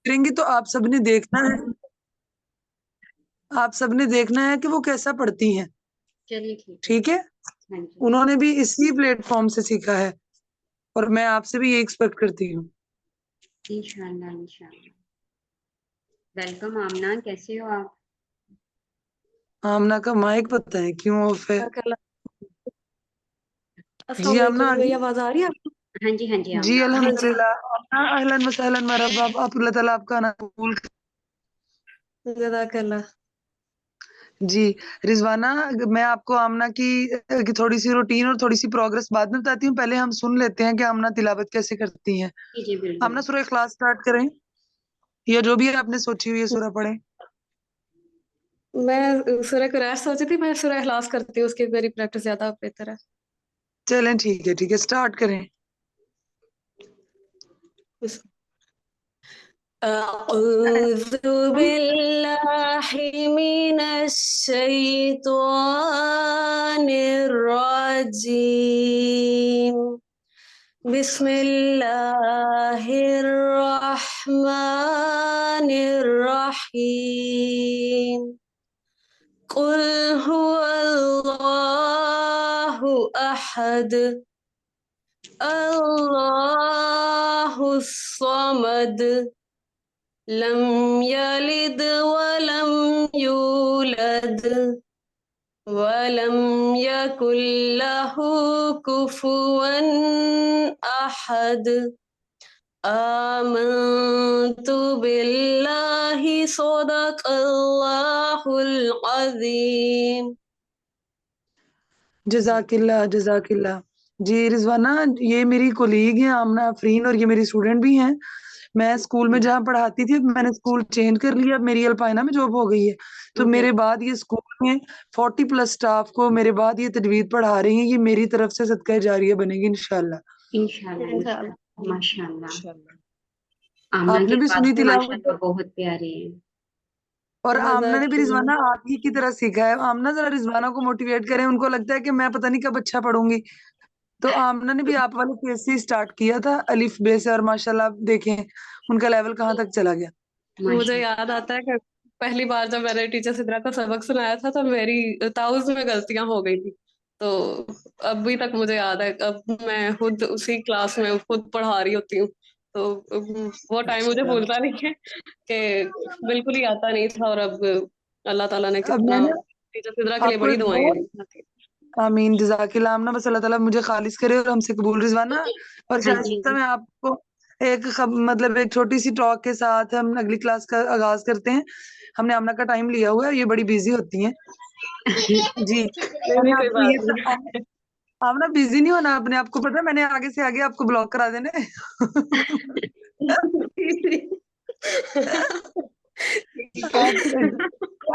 کریں گی تو آپ سب نے دیکھنا ہے کہ وہ کیسا پڑھتی ہیں. چلیے ٹھیک ہے. ہاں جی انہوں نے بھی اسی پلیٹ فارم سے سیکھا ہے اور میں آپ سے بھی یہ ایکسپیکٹ کرتی ہوں. انشاءاللہ انشاءاللہ. ویلکم آمنہ، کیسے ہو آپ؟ آمنہ کا مائک پتہ ہے کیوں آف ہے. السلام جی آمنہ علیکم، میری آواز آ رہی ہے آپ کو؟ ہاں جی ہاں جی جی آمنہ. الحمدللہ. آمنہ اہلاً وسہلاً مرحبا. آپ اللہ تعالیٰ آپ کا نام قبول. جزاک اللہ. جی رضوانہ، میں آپ کو آمنہ کی تھوڑی سی روٹین اور تھوڑی سی پروگرس بعد میں بتاتی ہوں. پہلے ہم سن لیتے ہیں کہ آمنہ تلاوت کیسے کرتی ہیں. جی جی بالکل. آمنہ سورہ اخلاص سٹارٹ کریں یا جو بھی آپ نے سوچی ہوئی ہے سورہ پڑھیں. میں سورہ قرآن سوچی تھی، میں سورہ اخلاص کرتی ہوں، اس کی میری پریکٹس زیادہ بہتر ہے. چلیں ٹھیک ہے سٹارٹ کریں. أعوذ بالله من الشيطان الرجيم. بسم الله الرحمن الرحيم. قل هو الله أحد الله الصمد لم يلد ولم يولد ولم يكن له كفوا أحد. آمنت بالله صدق الله العظيم. جزاک اللہ جزاک اللہ. جی رضوانہ، یہ میری کولیگ ہیں آمنہ آفرین اور یہ میری اسٹوڈنٹ بھی ہیں. میں اسکول میں جہاں پڑھاتی تھی میں نے اسکول چینج کر لیا. اب میری الپائنا میں جاب ہو گئی ہے تو میرے بعد یہ اسکول میں 40+ سٹاف کو میرے بعد یہ تجوید پڑھا رہی ہیں. یہ میری طرف سے صدقہ جاریہ بنے گی انشاءاللہ. انشاءاللہ ماشاءاللہ. آپ آمنہ نے کی بھی آواز سنی بھی تلاوت ماشاءاللہ بہت پیاری ہے. اور آمنہ نے بھی رضوانہ آپ ہی کی طرح سیکھا ہے. آمنہ ذرا رضوانہ کو موٹیویٹ کریں. ان کو لگتا ہے کہ میں پتہ نہیں کب اچھا پڑھوں گی، تو آمنہ نے بھی آپ والے فیس سے سٹارٹ کیا تھا الف بے سے اور ماشاءاللہ آپ دیکھیں ان کا لیول کہاں تک چلا گیا. مجھے یاد آتا ہے کہ پہلی بار جب میں نے ٹیچر سدرا کا سبق سنایا تھا تو میری تاؤز میں غلطیاں ہو گئی تھی، تو ابھی تک مجھے یاد ہے. اب میں خود اسی کلاس میں خود پڑھا رہی ہوتی ہوں، تو وہ ٹائم مجھے بھولتا نہیں ہے کہ بالکل ہی آتا نہیں تھا. اور اب اللہ تعالیٰ نے اب کتنا میں نے ٹیچر سدرا کے آپ لیے کو بڑی ایک دعائیں بہت دی. آمین جزاک اللہ. آمنہ بس اللہ تعالیٰ مجھے خالص کرے اور ہم سے قبول. رضوانہ اور ہاں جی شائستہ، میں آپ کو ایک مطلب ایک چھوٹی سی ٹاک کے ساتھ ہم اگلی کلاس کا آغاز کرتے ہیں. ہم نے آمنہ کا ٹائم لیا ہوا ہے، یہ بڑی بیزی ہوتی ہیں. جی نہیں آپ کوئی کو بات یہ آمنہ بیزی نہیں ہونا. آپ نے آپ کو پتا میں نے آگے سے آگے آپ کو بلاک کرا دینے.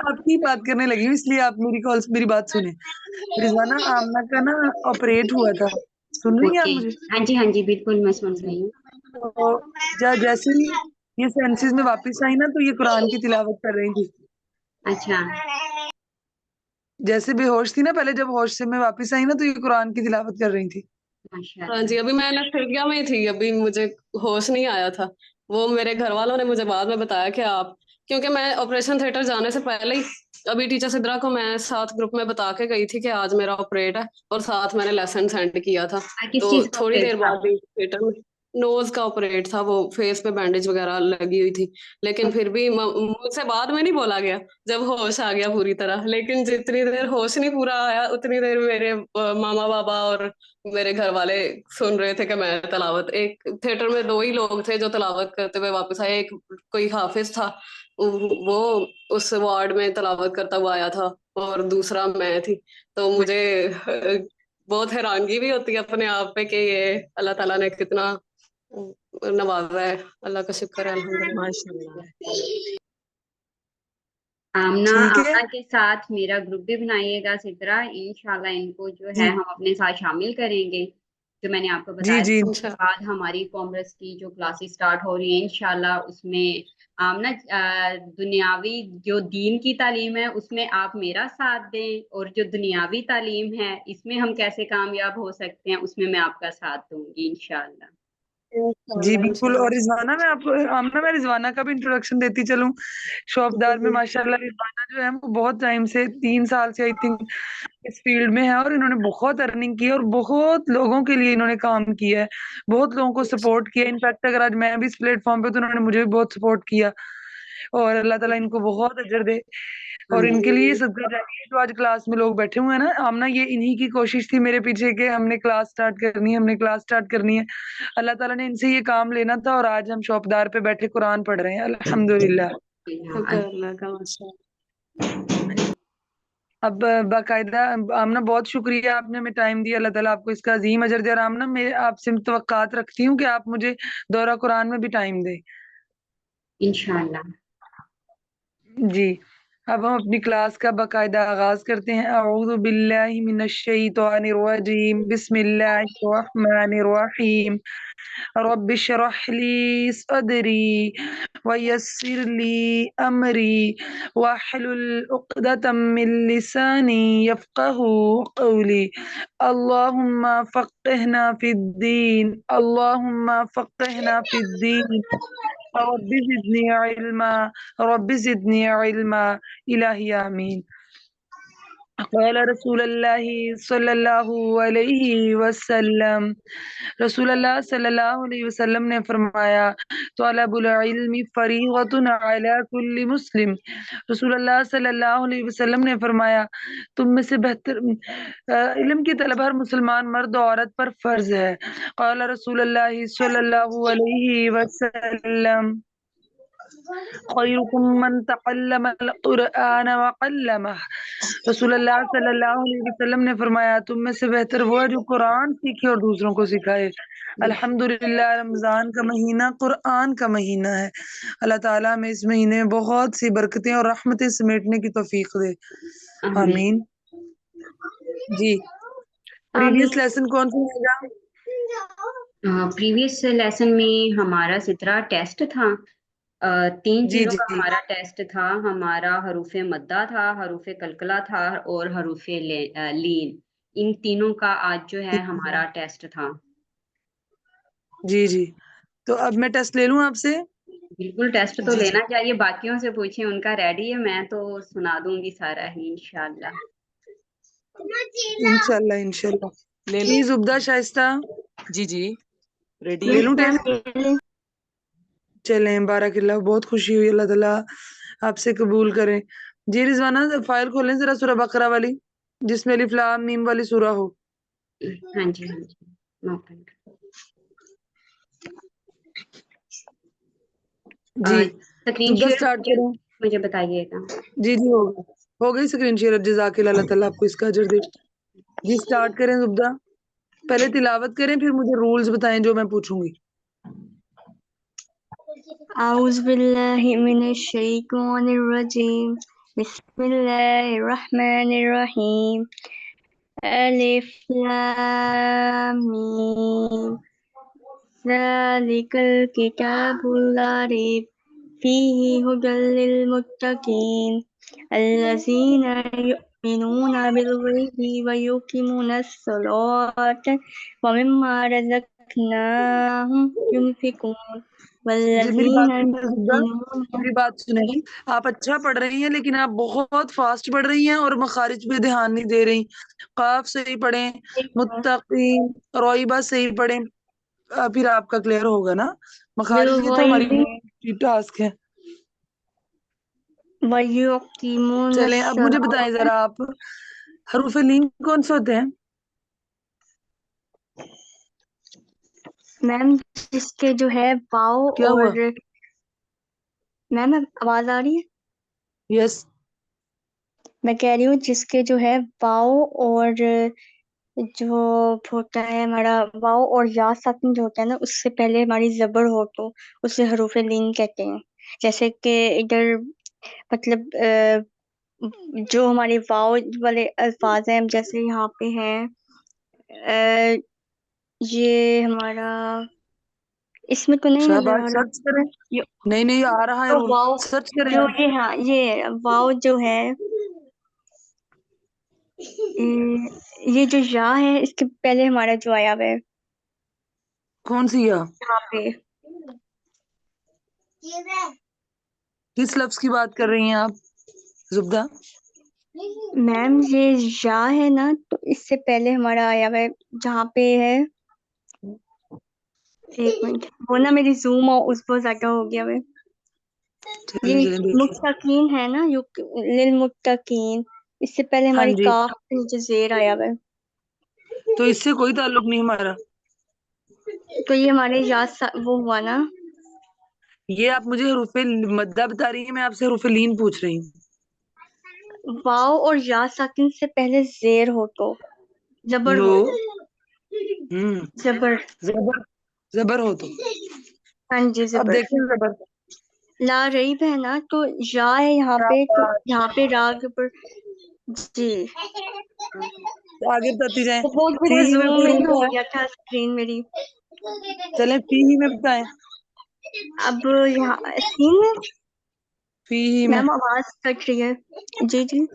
آپ کی بات کرنے لگی ہوں اس لیے آپ میری بات سنیں. رضوانہ آمنہ کا نا آپریٹ ہوا تھا، سن رہی ہیں آپ مجھے؟ ہاں جی بالکل میں سن رہی ہوں. تو جیسے ہی یہ سینسز میں واپس آئی نا تو یہ قرآن کی تلاوت کر رہی تھی. اچھا جیسے بے ہوش تھی نا پہلے، جب ہوش سے میں واپس آئی نا تو یہ قرآن کی تلاوت کر رہی تھی. ہاں جی، ابھی میں انستھیزیا میں ہی تھی، ابھی مجھے ہوش نہیں آیا تھا. وہ میرے گھر والوں نے مجھے بعد میں بتایا کہ آپ، کیونکہ میں آپریشن تھیٹر جانے سے پہلے ہی ابھی ٹیچر سدرا کو میں ساتھ گروپ میں بتا کے گئی تھی کہ آج میرا آپریٹ ہے، اور ساتھ میں نے لیسن سینڈ کیا تھا. کس تو چیز کا تھوڑی دیر آپریٹ تھا؟ بعد ہی تھیٹر میں نوز کا آپریٹ تھا، وہ فیس پہ بینڈیج وغیرہ لگی ہوئی تھی. لیکن پھر بھی مجھ سے بعد میں نہیں بولا گیا جب ہوش آ گیا پوری طرح. لیکن جتنی دیر ہوش نہیں پورا آیا اتنی دیر میرے ماما بابا اور میرے گھر والے سن رہے تھے کہ میں تلاوت. ایک تھیٹر میں 2 ہی لوگ تھے جو تلاوت کرتے ہوئے واپس آئے. ایک کوئی حافظ تھا، وہ اس وارڈ میں تلاوت کرتا ہوا آیا تھا، اور دوسرا میں تھی. تو مجھے بہت حیرانگی بھی ہوتی ہے اپنے آپ پہ کہ یہ اللہ تعالیٰ نے کتنا نوازا ہے. اللہ کا شکر ہے الحمدللہ. آمنہ کے ساتھ میرا گروپ بھی بنائیے گا سدرا، انشاءاللہ ان کو جو ہے ہم اپنے ساتھ شامل کریں گے. جو میں نے آپ کو بتایا جی اس کے بعد ہماری کامرس کی جو کلاسز سٹارٹ ہو رہی ہیں انشاءاللہ اس میں آمنہ دنیاوی جو دین کی تعلیم ہے اس میں آپ میرا ساتھ دیں، اور جو دنیاوی تعلیم ہے اس میں ہم کیسے کامیاب ہو سکتے ہیں اس میں آپ کا ساتھ دوں گی انشاءاللہ. جی انشاءاللہ بالکل. اور انشاءاللہ. رضوانہ میں آپ کو آمنہ میں رضوانہ کا بھی انٹروڈکشن دیتی چلوں. شوپدار میں ماشاءاللہ رضوانہ جو ہے وہ بہت ٹائم سے 3 سال سے آئی تھنک اس فیلڈ میں ہے اور انہوں نے بہت ارننگ کی اور بہت لوگوں کے لیے انہوں نے کام کیا ہے, بہت لوگوں کو سپورٹ کیا. انفیکٹ اگر آج میں بھی اس پلیٹ فارم پہ تو انہوں نے مجھے بھی بہت سپورٹ کیا اور اللہ تعالیٰ ان کو بہت اجر دے. اور ان کے لیے صدقہ جاریہ جو آج کلاس میں لوگ بیٹھے ہوئے ہیں نا آمنہ, یہ انہی کی کوشش تھی میرے پیچھے کہ ہم نے کلاس سٹارٹ کرنی ہے, ہم نے کلاس سٹارٹ کرنی ہے. اللہ تعالیٰ نے ان سے یہ کام لینا تھا اور آج ہم شوپدار پہ بیٹھے قرآن پڑھ رہے ہیں الحمدللہ. شکر اللہ کا ماشاءاللہ. اب باقاعدہ آمنہ بہت شکریہ آپ نے ہمیں ٹائم دیا, اللہ تعالیٰ آپ کو اس کا عظیم اجر دے. اور آمنہ میں آپ سے توقعات رکھتی ہوں کہ آپ مجھے دورہ قرآن میں بھی ٹائم دیں. انشاءاللہ. جی اب ہم اپنی کلاس کا باقاعدہ آغاز کرتے ہیں. اعوذ باللہ من الشیطان الرجیم, بسم اللہ الرحمن الرحیم. رب اشرح لی صدری ویسر لی امری واحلل عقدۃ من لسانی یفقهوا قولی. اللہم فقہنا فی الدین, اللہم فقہنا فی الدین. رب زدنی علما, رب زدنی علما, الہی آمین. قال رسول اللہ صلی اللہ علیہ وسلم, رسول اللہ صلی اللہ علیہ وسلم نے فرمایا, طلب العلم فریضۃ علی کل مسلم. رسول اللہ صلی اللہ علیہ وسلم نے فرمایا تم میں سے بہتر علم کی طلب ہر مسلمان مرد و عورت پر فرض ہے. قال رسول اللہ صلی اللہ علیہ وسلم خیرکم من تعلم القرآن وعلمہ. رسول اللہ صلی اللہ علیہ وسلم نے فرمایا تم میں سے بہتر وہ ہے جو قرآن سیکھے اور دوسروں کو سکھائے. الحمدللہ رمضان کا مہینہ قرآن کا مہینہ ہے. اللہ تعالیٰ ہمیں اس مہینے میں بہت سی برکتیں اور رحمتیں سمیٹنے کی توفیق دے, آمین. جی پریویس لیسن کون سا رہے گا؟ پریویس لیسن میں ہمارا سترہ ٹیسٹ تھا. 3 جی چیزوں کا جی ہمارا ٹیسٹ تھا. ہمارا حروف مدہ تھا, حروف قلقلہ تھا اور حروف لین. ان تینوں کا آج جو ہے ہمارا ٹیسٹ تھا. جی جی تو اب میں ٹیسٹ لے لوں آپ سے. بالکل ٹیسٹ تو جی جی لینا چاہیے, باقیوں سے پوچھیں ان کا ریڈی ہے, میں تو سنا دوں گی سارا ہی انشاءاللہ. انشاءاللہ انشاءاللہ. لے لو. جی زبدہ شائستہ جی جی ریڈی لے ہے. لوں ٹیسٹ. چلیں بارک اللہ, بہت خوشی ہوئی, اللہ تعالیٰ آپ سے قبول کریں. جی رضوانہ فائل کھولیں ذرا سورہ بقرہ والی جس میں الف لام میم والی سورہ ہو. ہاں جی ہاں جی موقع. جی اسکرین زبدہ شیئر سٹارٹ کریں. مجھے بتائیے گا. جی جی ہو گئی اسکرین شیئر. جزاک اللہ, اللہ تعالیٰ آپ کو اس کا اجر دے. جی سٹارٹ کریں زبدہ. پہلے تلاوت کریں پھر مجھے رولز بتائیں جو میں پوچھوں گی. اعوذ باللہ من الشیطان الرجیم, بسم اللہ الرحمن الرحیم. الف لام میم, ذالک الکتاب لا ریب فیہ ھدی للمتقین الذین یؤمنون بالغیب ویقیمون الصلاۃ ومما رزقناہم ینفقون جی میری والذین بات سنیں زبدہ, یؤمنون. میری بات سنیں. آپ اچھا پڑھ رہی ہیں لیکن آپ بہت فاسٹ پڑھ رہی ہیں اور مخارج پہ دھیان نہیں دے رہی. قاف صحیح پڑھیں, متقین, روئبہ صحیح پڑھیں, پھر آپ کا کلیئر ہوگا نا. مخارج کے تو ہماری بالغیب ٹاسک ہے. ویقیمون چلیں اب مجھے بتائیں الصلاۃ. ذرا آپ حروف لین کون سے ہوتے ہیں؟ میم جس کے جو ہے واو کیا ہوا؟ اور میم آواز آ رہی ہے؟ یس میں کہہ رہی ہوں جس کے جو ہے واو اور جو ہوتا ہے ہمارا واو اور یا ساکن جو ہوتا ہے نا اس سے پہلے ہماری زبر ہو تو اسے حروف لین کہتے ہیں. جیسے کہ ادھر مطلب جو ہمارے واو والے الفاظ ہیں جیسے یہاں پہ ہیں یہ ہمارا اس میں تو نہیں نظر شہباز آ رہا. سرچ کریں. نہیں نہیں آ رہا ہے تو رول, واو سرچ کریں. جو یہ ہاں یہ واو جو ہے یہ جو یا ہے اس کے پہلے ہمارا جو آیا ہوا ہے कौन सी या? यहाँ पे किस लफ्ज की बात कर रही हैं आप जुबदा? मैम ये या है ना, तो इससे पहले हमारा आया हुआ है जहाँ पे है, एक मिनट, वो ना मेरी जूम और उस पर ज्यादा हो गया है। चलें ये चलें देखिए। मुत्तकीन है ना, लिल मुत्तकीन, इससे पहले हाँ हमारी जी, काफ के नीचे जेर आया हुआ है, तो इससे कोई ताल्लुक नहीं हमारा। तो ये हमारे वो हुआ ना। ये आप मुझे हरूफे मद्दा बता रही हैं, मैं आपसे हरूफे लीन पूछ रही हूँ। वाव और या साकिन से पहले जेर हो तो जबर नो। हो तो, जबर, जबर, जबर हो तो। हाँ जी अब जबर। देखिए जबर। ला रईब है ना, तो या है यहाँ पे, तो यहाँ पे राग पर जी। आगे बताती जाएं। तो बहुत फी मेरा ही में जूम कोई में रूल हो है? गया था स्क्रीन मेरी। चलें फी ही में बताएं। अब यहाँ सीन में फी ही में मैम आवाज कट रही है। जी जी।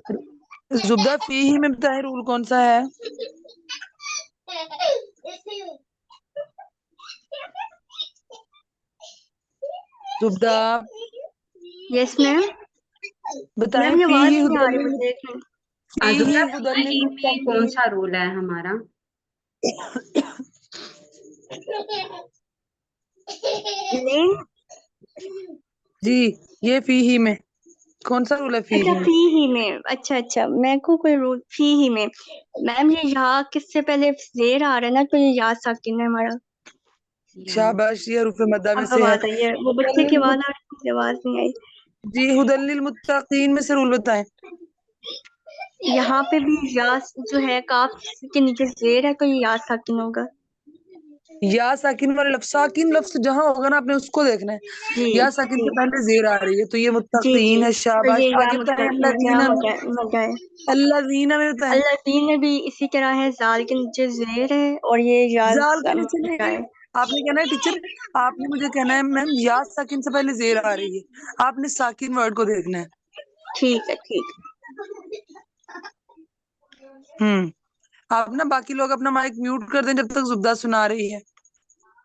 जुबदा फी ही में बताएं रूल कौन सा है? जुबदा यस मैम। बताएं। मैम ये फी आवाज ही नहीं आ रही हुदल, मुझे, एक मिनट। फी ही जुबदा हुदल फी में कौन सा रूल है हमारा? लेन, जी, ये फी ही में कौन सा रूल है? फी अच्छा ही में फी ही में, अच्छा अच्छा, मैं को कोई रूल फी ही में। मैम ये यहाँ किससे पहले जेर आ रहा है ना, तो ये या साकिन है हमारा। शाबाश, ये हरूफ मद्दा में अब से है। आवाज आई है, वो बच्चे की आवाज आ रही थी, आवाज नहीं आई। जी, हुदल मुत्तकीन में से रूल बताएं। यहाँ पे भी या जो है काफ के नीचे जेर है, तो ये या साकिन होगा। या साकिन वाले लफ्ज, साकिन लफ्ज जहां होगा ना आपने उसको देखना है। जी या साकिन जी से पहले जेर आ रही है, तो ये जी जी, मुत्तकीन है। तो ये शाबाश, या आगे बताएं। या अल्लाज़ीना में, मजा है। अल्लाज़ीना में बताएं। अल्लाह दीन में भी इसी तरह है, जाल के नीचे जेर है और ये या जाल के नीचे मजा नहीं, है। आपने कहना है टीचर, आपने मुझे कहना है मैम या साकिन से पहले जेर आ रही है, आपने साकिन वर्ड को देखना है। ठीक है ठीक आप ना बाकी लोग अपना माइक म्यूट कर दें जब तक जुबदा सुना रही है। है।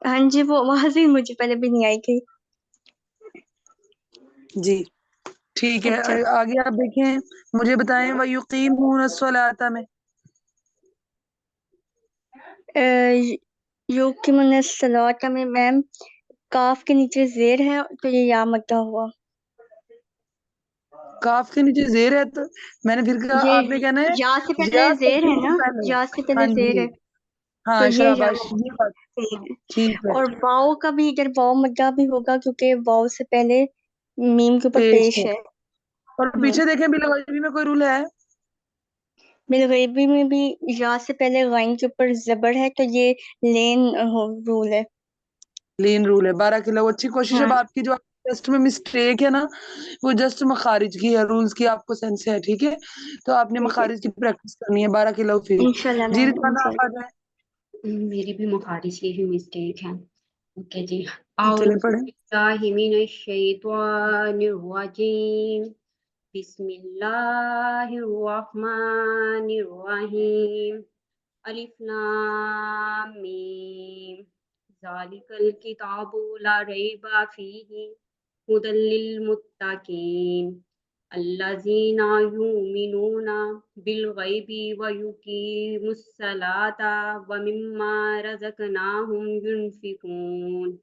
हाँ जी, वो आवाज ही मुझे पहले भी नहीं आई थी। जी ठीक है। अच्छा, आगे आप देखें, मुझे बताएं वयुकीमून अस्सलाता में। युकीमुन सलात में मैम काफ के नीचे जेर है, तो ये या मद्दा हुआ। काफ के नीचे जेर है, तो मैंने फिर कहा, ये आपने कहना है या से पहले या जेर है साकिन से ना, पहले। या से पहले हाँ जेर जी, है, तो हाँ ये या शाबाश, ये बात मद्दा। ठीक है। और वाव का भी इधर वाव मद्दा भी होगा, क्योंकि वाव से पहले मीम के ऊपर पेश पेश है। है। और पीछे देखें बिलगैबी में कोई रूल है? बिलगैबी में भी या से पहले गाइन के ऊपर जबर है, तो ये लेन रूल है। लीन रूल है। 12 किलो, अच्छी कोशिश। अब हाँ आपकी जो टेस्ट में मिस्टेक है ना, वो जस्ट मखारिज की है, रूल्स की आपको सेंस है, ठीक है? तो आपने ठीक है, मखारिज की प्रैक्टिस करनी है। 12 किलो फिर। इंशाल्लाह जी मैम रिजवाना, आप आ इंशाल्लाह। जाए। मेरी भी मुखारिज की ही मिस्टेक है। ओके जी। चले पढ़े। औज़ुबिल्लाहि मिनश्शैतानिर्रजीम। बिस्मिल्लाहिर्रहमानिर्रहीम। अलिफ लाम मीम। ज़ालिकल किताबु ला रैबा फीहि हुदल लिल मुत्तकीन अल्लज़ीना युमिनूना बिल गैबि व युकीमुस्सलाता व मिम्मा रज़क़नाहुम युनफिकून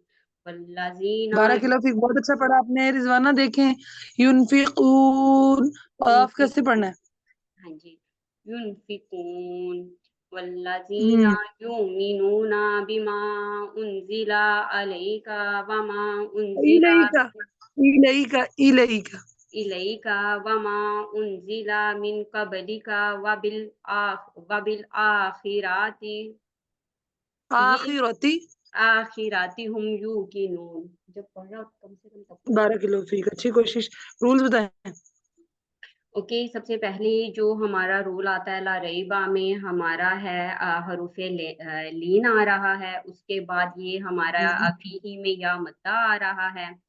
वल्लज़ीना 12 किलो फिर बहुत अच्छा पढ़ा आपने रिजवाना। देखें, यूनफिकून, आप कैसे पढ़ना है? हाँ जी, युनफिकून वल्लज़ीना युमिनूना बिमा उन्ज़िला अलैका वमा उन्ज़िला इलैका, इलैका, इलैका, इलैका वमा उन्ज़िला मिन कबलिका वबिल आखिराति ये आखिरती। आखिराति हम यूकिनून। जब पढ़ा कम से कम तब तो 12 किलो फिर अच्छी कोशिश। रूल्स बताएं। ओके। सबसे पहले जो हमारा रूल आता है ला रईबा में हमारा है हरूफे लीन आ रहा है। उसके बाद ये हमारा फीही में या मद्दा आ रहा है।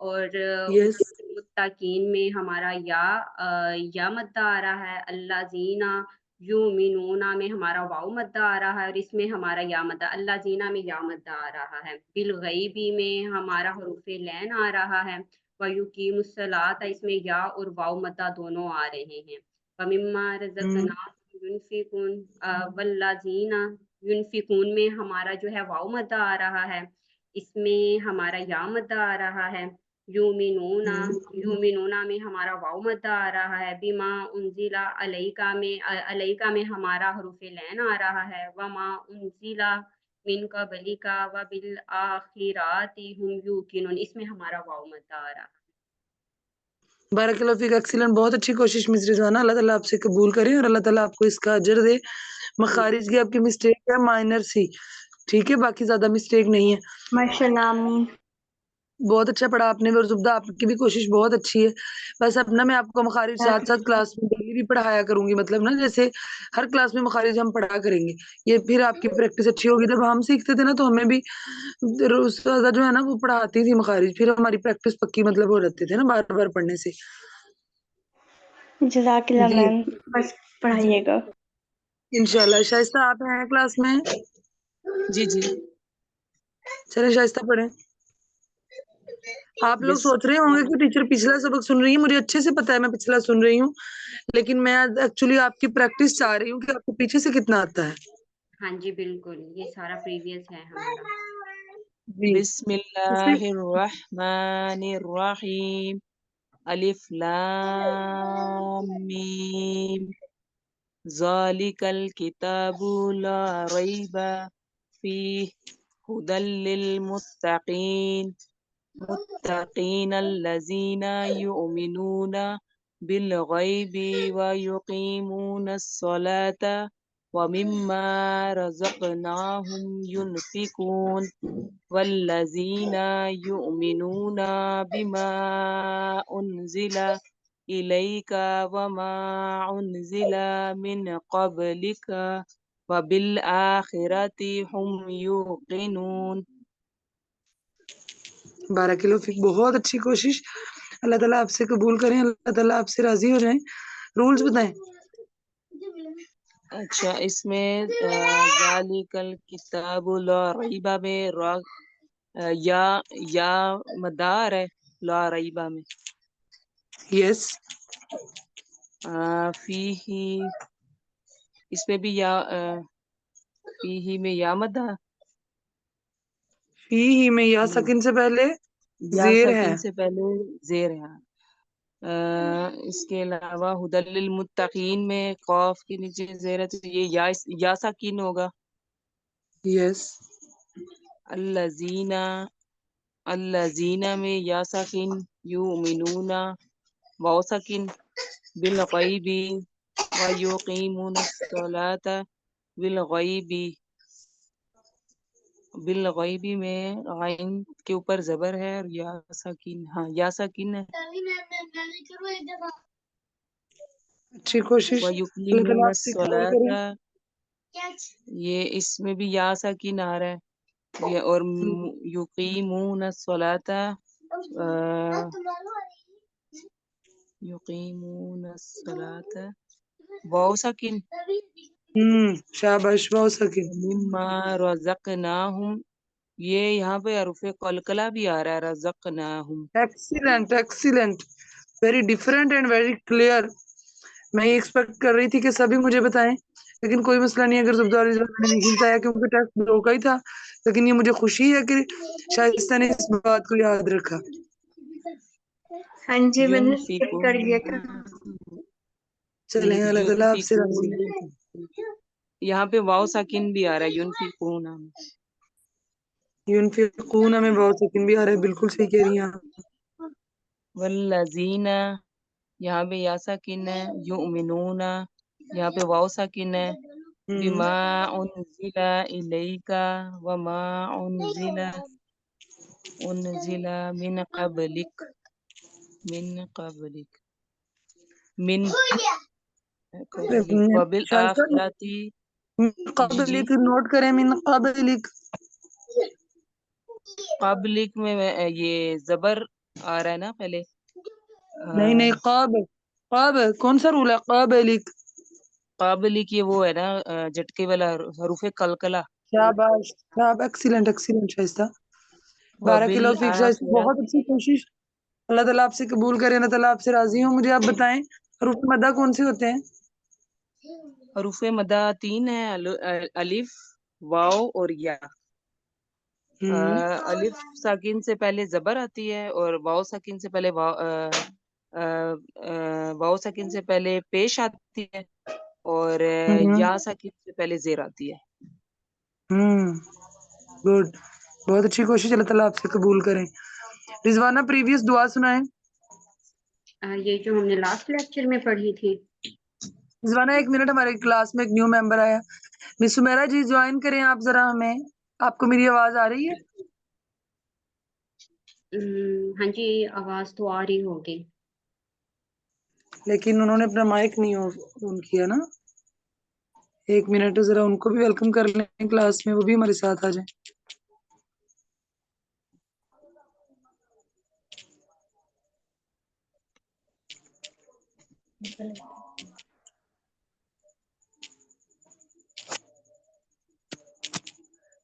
और यस, मुत्तकीन में हमारा या मद्दा आ रहा है। अल्लाज़ीना युमिनूना में हमारा वाव मद्दा आ रहा है और इसमें हमारा या मद्दा, अल्लाजीना में या मद्दा आ रहा है। बिलगैबी में हमारा हरूफ लैन आ रहा है। वयुकीमुस्सलात, इसमें या और वाव मद्दा दोनों आ रहे हैं। वमिम्मा रज़क़नाहुम युनफिकून, वल्लाजीना युनफिकून में हमारा जो है वाव मद्दा आ रहा है, इसमें हमारा या मद्दा आ रहा है। यूमिनूना में हमारा वाव मद्दा आ रहा है। बिमा उनजिला अलैका में हमारा हरूफ लैन आ रहा है। वमा उनजिला मिन कबलिका व बिल आखिराति हुम यूकिनून, इसमें हमारा वाव मद्दा आ रहा है। बारकल्लाहु फीक, एक्सीलेंट, बहुत अच्छी कोशिश मिस रिजवाना, अल्लाह ताला आपसे कबूल करे और अल्लाह ताला आपको इसका अजर दे। मखारिज की आपकी मिस्टेक है माइनर सी, ठीक है, बाकी ज्यादा मिस्टेक नहीं है। माशाल्लाह, आमीन। बहुत अच्छा पढ़ा आपने और जुब्दा आपकी भी कोशिश बहुत अच्छी है। बस अब ना मैं आपको मखारिज साथ साथ क्लास में डेली भी पढ़ाया करूंगी, मतलब ना जैसे हर क्लास में मखारिज हम पढ़ा करेंगे, ये फिर आपकी प्रैक्टिस अच्छी होगी। जब हम सीखते थे ना तो हमें भी उस्तादा जो है ना वो पढ़ाती थी मखारिज, फिर हमारी प्रैक्टिस पक्की मतलब हो जाते थे ना बार बार पढ़ने से। जज़ाकिल्लाह जी मैम, बस पढ़ाइएगा। इंशाल्लाह। शाइस्ता आप हैं क्लास में? जी जी। चले शाइस्ता पढ़े। आप लोग सोच रहे होंगे कि टीचर पिछला सबक सुन रही है, मुझे अच्छे से पता है मैं पिछला सुन रही हूँ, लेकिन मैं एक्चुअली आपकी प्रैक्टिस चाह रही हूँ कि आपको पीछे से कितना आता है। हाँ जी बिल्कुल, ये सारा प्रीवियस है हमारा। जी बिस्मिल्लाहिर्रहमानिर्रहीम। अलिफ लाम मीम। ज़ालिकल किताबु ला रैबा फीह हुदल लिल मुत्तकीन allazina yu'minuna bil ghaibi wa yuqimuna as-salata wa mimma razaqnahum yunfikun wallazina yu'minuna bima unzila ilayka wa ma unzila min qablika wa bil akhirati hum yuqinun। बारकल्लाहु फीक, बहुत अच्छी कोशिश, अल्लाह ताला आपसे कबूल करें, अल्लाह ताला आपसे राजी हो जाएं। रूल्स बताएं। अच्छा, इसमें ज़ालिकल किताबु ला रैबा में या मदार है ला रैबा में। यस। फीही, इसमें भी या फीही में या मदा, फी ही में या सकिन से पहले या जेर है। सकिन से पहले जेर है। इसके अलावा हुदल लिल मुत्तकीन में कौफ के नीचे जेर है, तो ये या सकीन होगा। यस। अल्लज़ीना में या सकीन, युमिनूना वाव सकीन, बिल गैबी व युकीमून सलाता बिल गैबी में गैन के ऊपर जबर है और या सकीन, हाँ या सकीन है। अच्छी कोशिश, व अल्लाह ताला युकीमून आपसे कबूल करे। सलाता, ये इसमें भी या सकीन आ रहा है ये, और युकीमून सलाता युकीमून सलाता वाव सकीन, शाबाश, वाव सकिन। मिम्मा रज़क़नाहुम, ये यहाँ पे हरूफ कलकला भी आ रहा है, रज़क़नाहुम। Excellent excellent, very different and very clear. मैं ये एक्सपेक्ट कर रही थी कि सभी मुझे बताएं, लेकिन कोई मसला नहीं अगर जुब्दा और रिजवाना ने नहीं बताया, क्योंकि टेस्ट दो का ही था। लेकिन ये मुझे खुशी है कि शाइस्ता ने इस बात को याद रखा। हाँ जी, मैंने स्किप कर लिया था। चले अल्लाह ताला आपसे राजी है। यहाँ पे वाव साकिन भी आ रहा है, युनफिकून में। युनफिकून में वाव सकिन भी आ रहा है, बिल्कुल सही कह रही हैं आप। वल्लज़ीना, यहाँ पे या साकिन है। युमिनूना, यहाँ पे वाव साकिन है। बिमा उनजिला इलैका व मा उनजिला मिन कबलिक मिन कबलिक व बिल शाइस्ता, आखिराती। जी जी। क़ब्लिक नोट करें, मिन क़ब्लिक। कबलिक में ये जबर आ रहा है ना पहले। नहीं नहीं, क़ब कौन सा रूल है? क़ब्लिक। काबली की वो है ना झटके वाला हरूफ कलकला। शाबाश, एक्सीलेंट एक्सीलेंट शाइस्ता, बारह वबिल किलो फीक शाइस्ता, आखिरत बहुत अच्छी कोशिश। अल्लाह ताला आपसे कबूल करे, अल्लाह ताला आपसे राजी हो। मुझे आप बताएं हरूफ मद्दा कौन से होते हैं? हरूफ मदा 3 है, अलिफ, वाव और या। अलिफ साकिन से पहले जबर आती है और वाव साकिन से पहले वाव साकिन से पहले पेश आती है और या साकिन से पहले जेर आती है। गुड, बहुत अच्छी कोशिश, अल्लाह ताला आपसे कबूल करें। रिजवाना प्रीवियस दुआ सुनाएं। ये जो हमने लास्ट लेक्चर में पढ़ी थी। रिजवाना एक मिनट, हमारे क्लास में एक न्यू मेंबर आया, मिस सुमेरा जी ज्वाइन करें आप जरा हमें। आपको मेरी आवाज आ रही है? हाँ जी, आवाज तो आ रही होगी, लेकिन उन्होंने अपना माइक नहीं ऑन किया ना। एक मिनट जरा उनको भी वेलकम कर लें क्लास में, वो भी हमारे साथ आ जाए।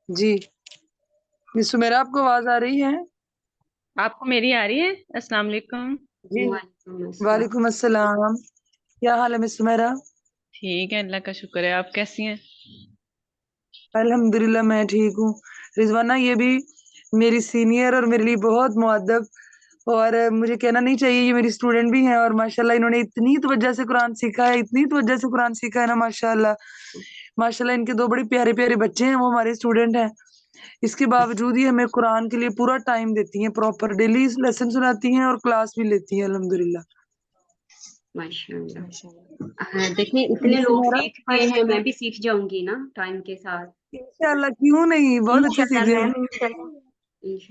जी मिस सुमेरा, आपको आवाज आ रही है? आपको मेरी आ रही है? अस्सलाम वालेकुम। जी वालेकुम अस्सलाम। वालेकुम अस्सलाम, क्या हाल है मिस सुमेरा? ठीक है, अल्लाह का शुक्र है। आप कैसी हैं? अल्हम्दुलिल्लाह मैं ठीक हूँ। रिजवाना ये भी मेरी सीनियर और मेरे लिए बहुत मुअद्दब, और मुझे कहना नहीं चाहिए, ये मेरी स्टूडेंट भी हैं और माशाल्लाह इन्होंने इतनी तवज्जो से कुरान सीखा है, इतनी तवज्जो से कुरान सीखा है ना, माशाल्लाह माशाल्लाह। इनके दो बड़े प्यारे प्यारे बच्चे हैं, वो हमारे स्टूडेंट हैं। इसके बावजूद ही हमें कुरान के लिए पूरा टाइम देती हैं, प्रॉपर डेली लेसन सुनाती हैं और क्लास भी लेती हैं, अल्हम्दुलिल्लाह। माशाल्लाह। देखिए इतने मिस लोग सुमेरा सीखते हैं, मैं भी सीख जाऊंगी ना टाइम के साथ। इंशाल्लाह, क्यों नहीं, बहुत अच्छे सीख इंशाल्लाह जाएंगे। मैम, इंशाल्लाह।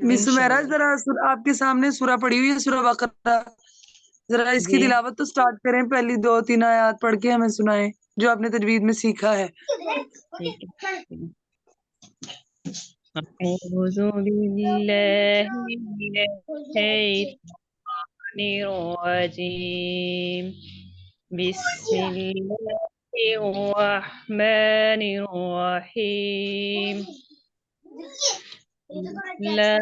मिस सुमेरा इंशाल्लाह। जरा आपके सामने सूरा पड़ी हुई है, सूरा बकरा, जरा इसकी जी तिलावत तो स्टार्ट करें, पहली 2-3 आयत पढ़ के हमें सुनाएं जो आपने तजवीद में सीखा है। ठीक है। अऊज़ु बिल्लाहि मिनश्शैतानिर रजीम। बिस्मिल्लाहिर रहमानिर रहीम। ला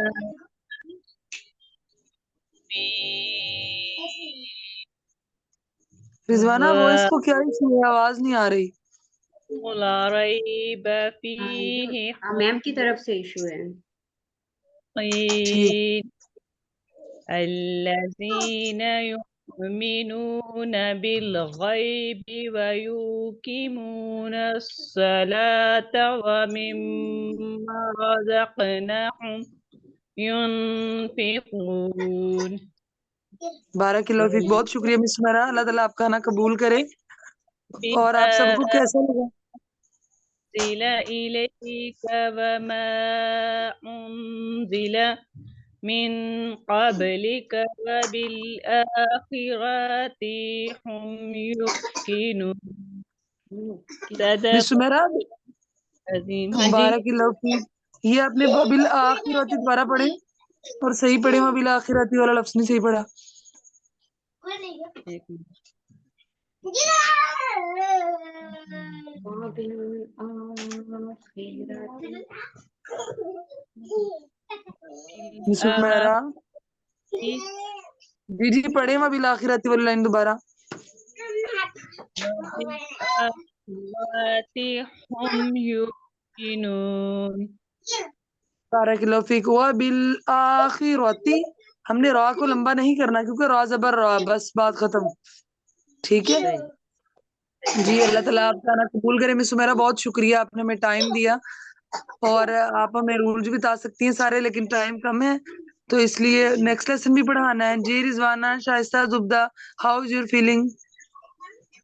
रिजवाना वॉइस को क्या इशू है, आवाज नहीं आ रही? ला रैब फीहि मैम की तरफ से इशू है। ठीक, हुक्कीन الذين يؤمنون بالغيب ويقيمون الصلاة ومما رزقناهم ينفقون। बारह किलो फीक, बहुत शुक्रिया मिस सुमेरा, अल्लाह ताला आपका खाना कबूल करे। और आप सबको कैसा लगा? أنزل إليك وما أنزل من قبلك وبالآخرة هم يوقنون। मिस صدق सुमेरा العظيم। बारह किलो फीक, ये आपने बिल आखिरती दोबारा पढ़े और सही पढ़े, वहाँ बिल आखिरती वाला लफ्ज नहीं सही पढ़ा। एक मिनट। मिस सुमेरा जी जी पढ़े वहाँ बिल आखिरती वाली लाइन दोबारा। وبالآخرة هم يوقنون। बारह किलो फीक हुआ बिल आखिरती, हमने रा को लंबा नहीं करना क्योंकि रा जबर रा, बस बात खत्म, ठीक है जी। अल्लाह ताला आपका खाना कबूल करे। मिस सुमेरा बहुत शुक्रिया, आपने हमें टाइम दिया, और आप हमें रूल्स भी बता सकती हैं सारे, लेकिन टाइम कम है तो इसलिए नेक्स्ट लेसन भी पढ़ाना है। जी Rizwana, Shaista, Zubda, how is your feeling?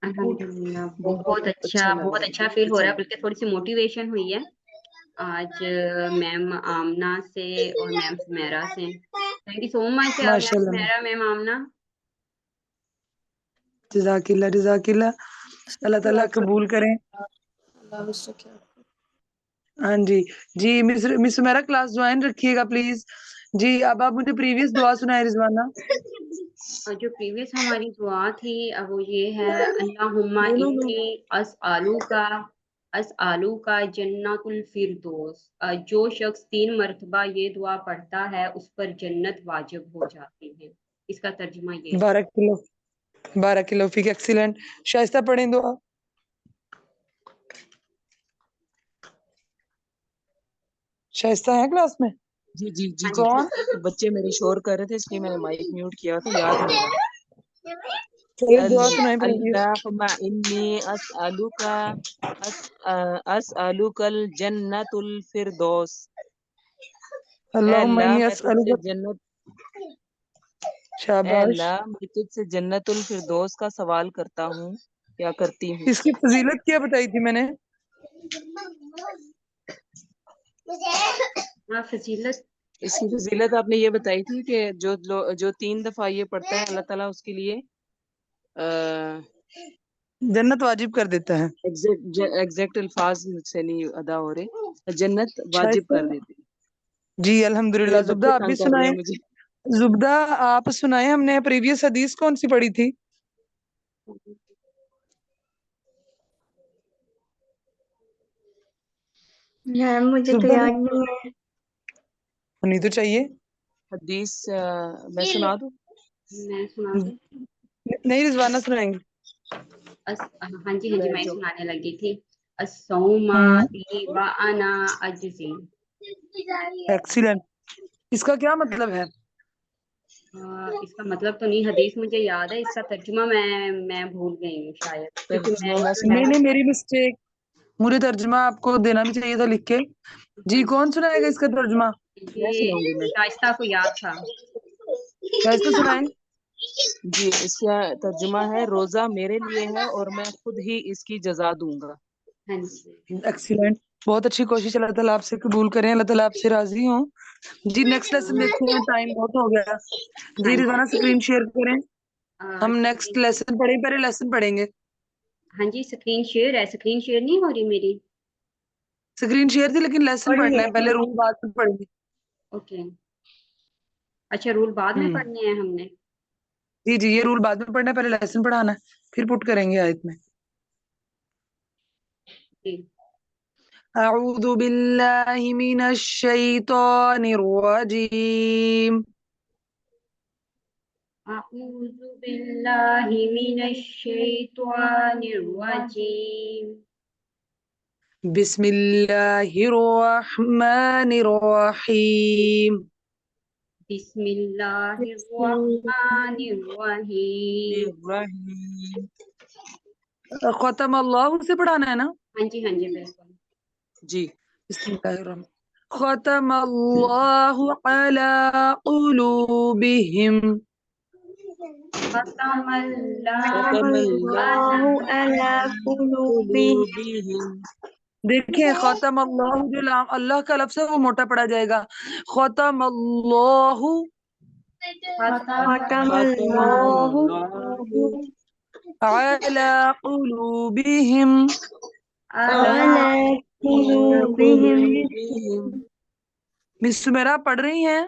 अल्हम्दुलिल्लाह, बहुत अच्छा फील हो रहा है, बल्कि थोड़ी सी मोटिवेशन हुई है आज मैम आमना से और मैम सुमेरा से। Thank you so much ma'am माशाल्लाह, सुमेरा, मैम आमना। जज़ाकिल्लाह जज़ाकिल्लाह, अल्लाह ताला कबूल करें। हाँ जी जी, मिस सुमेरा क्लास ज्वाइन रखिएगा प्लीज जी। अब आप मुझे प्रीवियस दुआ सुनाए रिजवाना। اور جو پریویس ہماری دعا تھی وہ یہ ہے اللہم No, no, no. انی اسالو کا جنت الفردوس. جو شخص 3 مرتبہ یہ دعا پڑھتا ہے اس پر جنت واجب ہو جاتی ہے. اس کا ترجمہ یہ ہے. بارہ کلو فیک ایکسیلنٹ. شائستہ پڑھیں دعا. شائستہ ہے کلاس میں؟ جی جی جی ہاں جی کون؟ بچے میرے شور کر رہے تھے اس لیے میں نے مائک میوٹ کیا تو یاد نہیں رہا. چلو دعا سنائیں پھر. اللہم انی اسألوک الجنت الفردوس. اے اللہم اللہ انی میں تجھ سے اسألک. جنت اے شاباش. اللہ میں تجھ سے جنت الفردوس کا سوال کرتا ہوں یا کرتی ہوں. اس کی فضیلت کیا بتائی تھی میں نے؟ فضیلت اس کی فضیلت آپ نے یہ بتائی تھی کہ جو 3 دفعہ یہ پڑھتا ہے اللہ تعالیٰ اس کے لیے جنت واجب کر دیتا ہے. ایگزیکٹ الفاظ مجھ سے نہیں ادا ہو رہے. جنت واجب شائستہ. کر دیتے. جی الحمدللہ. میرے زبدہ بچے آپ بھی تنگ کر رہے سنائیں. ہیں مجھے. زبدہ آپ سنائیں. ہم نے پریویس حدیث کون سی پڑھی تھی؟ میم مجھے تو زبدہ یاد نہیں ہے. ہونی تو چاہیے. حدیث میں سنا دوں. میں سنا دوں. نہیں رضوانہ سنائیں گے. ہاں جی میں ہی سنانے لگی تھی. الصوم لی وانا اجزی. ایکسیلنٹ. اس کا کیا مطلب ہے؟ اس کا مطلب تو نہیں حدیث مجھے یاد ہے. اس کا ترجمہ میں بھول گئی ہوں شاید. کیونکہ ترجمہ میں نہیں میری مسٹیک. مجھے ترجمہ آپ کو دینا بھی چاہیے تھا لکھ کے. جی کون سنائے گا اس کا ترجمہ؟ یہ شائستہ کو یاد تھا. شائستہ سنائیں. جی اس کا ترجمہ ہے روزہ میرے لیے ہے اور میں خود ہی اس کی جزا دوں گا. ہاں جی ایکسیلنٹ. بہت اچھی کوشش. اللہ تعالیٰ آپ سے قبول کریں. اللہ تعالیٰ آپ سے راضی ہوں. جی نیکسٹ لیسن دیکھتے ہیں. ٹائم بہت ہو گیا. جی رضوانہ اسکرین شیئر کریں. ہم نیکسٹ لیسن پڑھیں. پہلے لیسن پڑھیں گے. ہاں جی اسکرین شیئر ہے. اسکرین شیئر نہیں ہو رہی میری. اسکرین شیئر تھی لیکن لیسن پڑھنا ہے. پہلے رول بعد میں پڑھیں گے. اوکے اچھا رول بعد میں پڑھنے ہیں ہم نے. جی جی یہ رول بعد میں پڑھنا ہے. پہلے لیسن پڑھانا ہے پھر پٹ کریں گے آیت میں. اعوذ باللہ من الشیطان الرجیم. اعوذ باللہ من الشیطان الرجیم. بسم اللہ الرحمن الرحیم. بسم اللہ الرحمن الرحیم. ختم اللہ سے پڑھانا ہے نا؟ ہاں جی بالکل. جی بسم اللہ الرحمن. ختم اللہ علی قلوبہم. ختم اللہ علی قلوبہم. دیکھیں ختم اللہ جو اللہ کا لفظ ہے وہ موٹا پڑا جائے گا. ختم اللہ ختم اللہ علی قلوبہم. علی قلوبہم. مس سمیرا پڑھ رہی ہیں؟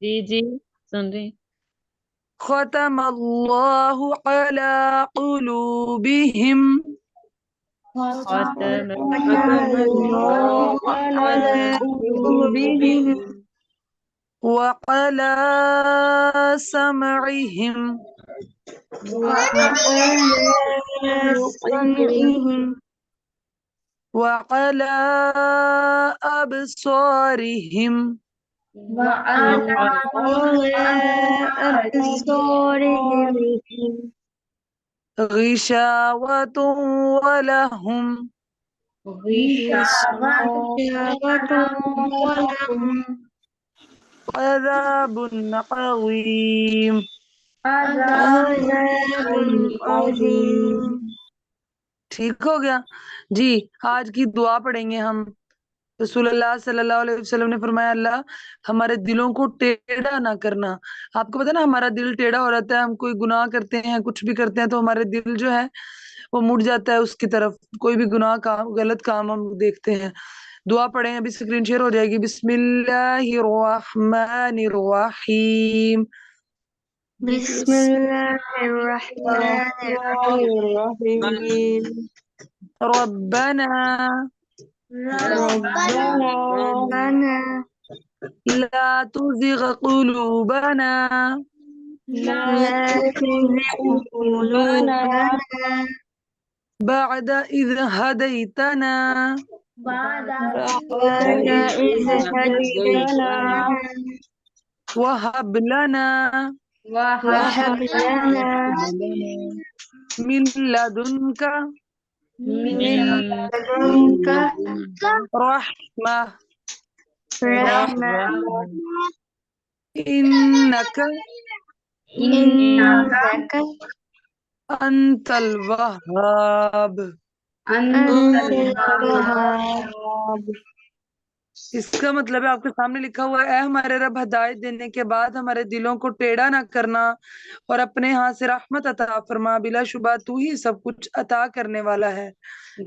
جی سن رہی. ختم اللہ علی قلوبہم. ختم اللہ علی قلوبہم. وعلی سمعہم. وعلی سمعہم. وعلی ابصارہم. وعلی ابصارہم. غشاوۃ ولہم. غشاوۃ ولہم. عذاب عظیم. عذاب عظیم. ٹھیک ہو گیا. جی آج کی دعا پڑھیں گے ہم. رسول اللہ صلی اللہ علیہ وسلم نے فرمایا اللہ ہمارے دلوں کو ٹیڑھا نہ کرنا. آپ کو پتا نا ہمارا دل ٹیڑھا ہو رہتا ہے. ہم کوئی گناہ کرتے ہیں کچھ بھی کرتے ہیں تو ہمارے دل جو ہے وہ مڑ جاتا ہے اس کی طرف. کوئی بھی گناہ کام غلط کام ہم دیکھتے ہیں. دعا پڑھیں. ابھی اسکرین شیئر ہو جائے گی. بسم اللہ الرحمن الرحیم. Bismillahirrahmanirrahim. الرحيم ربنا ربنا لا تزغ قلوبنا لا تزغ قلوبنا بعد إذ هديتنا بعد إذ هديتنا وهب لنا وهب لنا من لدنك من لدنك رحمة رحمة إنك إنك أنت الوهاب. أنت الوهاب. इसका मतलब है आपके सामने लिखा हुआ है, हमारे रब हदायत देने के बाद हमारे दिलों को टेढ़ा ना करना और अपने हाथ से रहमत अता फरमा, बिलाशुबा तू ही सब कुछ अता करने वाला है।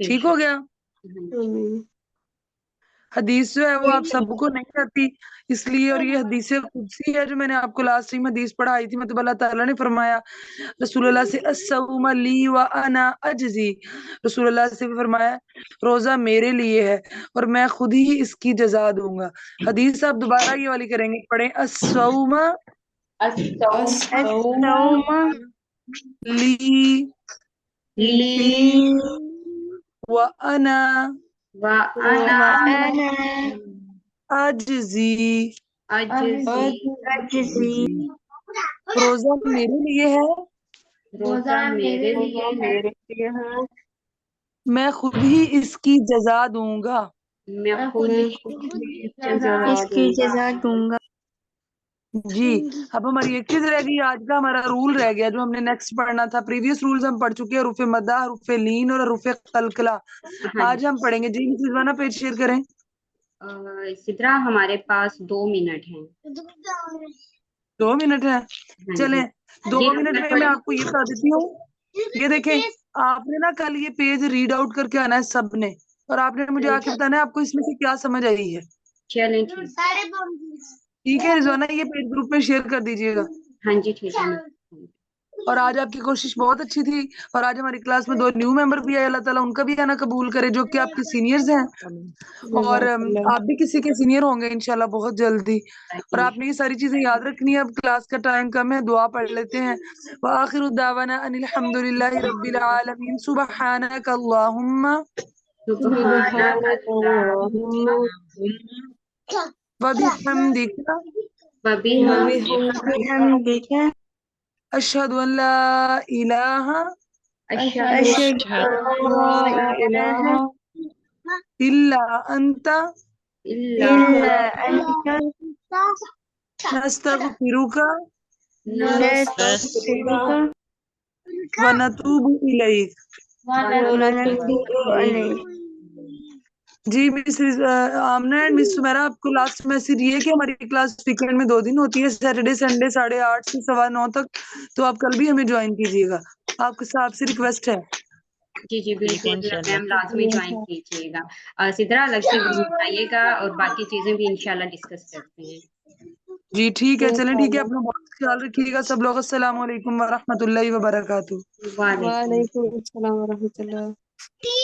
ठीक हो गया। हदीस जो है वो आप सबको नहीं आती इसलिए, और ये हदीस कुदसी है जो मैंने आपको लास्ट टाइम हदीस पढ़ाई थी। मतलब अल्लाह ताला ने फरमाया रसूलुल्लाह से अस्सौम ली व अना अजजी, रसूलुल्लाह से भी फरमाया रोजा मेरे लिए है और मैं खुद ही इसकी जजा दूंगा। हदीस आप दोबारा ये वाली करेंगे, पढ़ें अस्सौम ली व अना अजजी, रोजा मेरे लिए है मैं खुद ही इसकी जजा दूंगा। इसकी जजा दूंगा। जी, अब हमारी एक चीज रह गई, आज का हमारा रूल रह गया जो हमने नेक्स्ट पढ़ना था। प्रीवियस रूल्स हम पढ़ चुके हैं, हरूफ मद्दा, हरूफ लीन और हरूफ कलकला। आज हम पढ़ेंगे। जी रिजवाना पेज शेयर करें। सिद्रा हमारे पास 2 मिनट हैं। 2 मिनट है, चले 2 जी, मिनट में मैं आपको ये बता देती हूँ। ये देखें, आपने ना कल ये पेज रीड आउट करके आना है सबने, और आपने मुझे आके बताना है आपको इसमें से क्या समझ आई है। चलें ठीक है रिजवाना, ये पेज ग्रुप में शेयर कर दीजिएगा। हाँ जी ठीक है। और आज आपकी कोशिश बहुत अच्छी थी, और आज हमारी क्लास में 2 न्यू मेंबर भी आए, अल्लाह ताला उनका भी आना कबूल करे, जो कि आपके सीनियर्स हैं, और आप भी किसी के सीनियर होंगे इंशाल्लाह बहुत जल्दी। और आपने ये सारी चीजें याद रखनी है। अब क्लास का टाइम कम है, दुआ पढ़ लेते हैं। व आखिरु दावाना अनिल हम्दुलिल्लाहि रब्बिल आलमीन, सुब्हानक अल्लाहुम्मा व बिहम्दिका अशहदु अन ला इलाहा इल्ला अंता नस्तगफिरुका व नतूबु इलैक। जी miss Amna and miss Sumera, आपको लास्ट मैसेज ये है कि हमारी क्लास वीकेंड में 2 दिन होती है, सैटरडे संडे 8:30 से 9:15 तक। तो आप कल भी हमें ज्वाइन कीजिएगा, आपसे रिक्वेस्ट है। जी बिल्कुल मैम, लाजमी ज्वाइन कीजिएगा। सिद्रा अलग से बताइएगा और बाकी चीजें भी इंशाल्लाह डिस्कस करते हैं। जी ठीक है, चलें ठीक है, अपना बहुत ख्याल रखिएगा सब लोग। अस्सलाम वालेकुम व रहमतुल्लाहि व बरकातुहू। वालेकुम अस्सलाम व रहमतुल्लाह।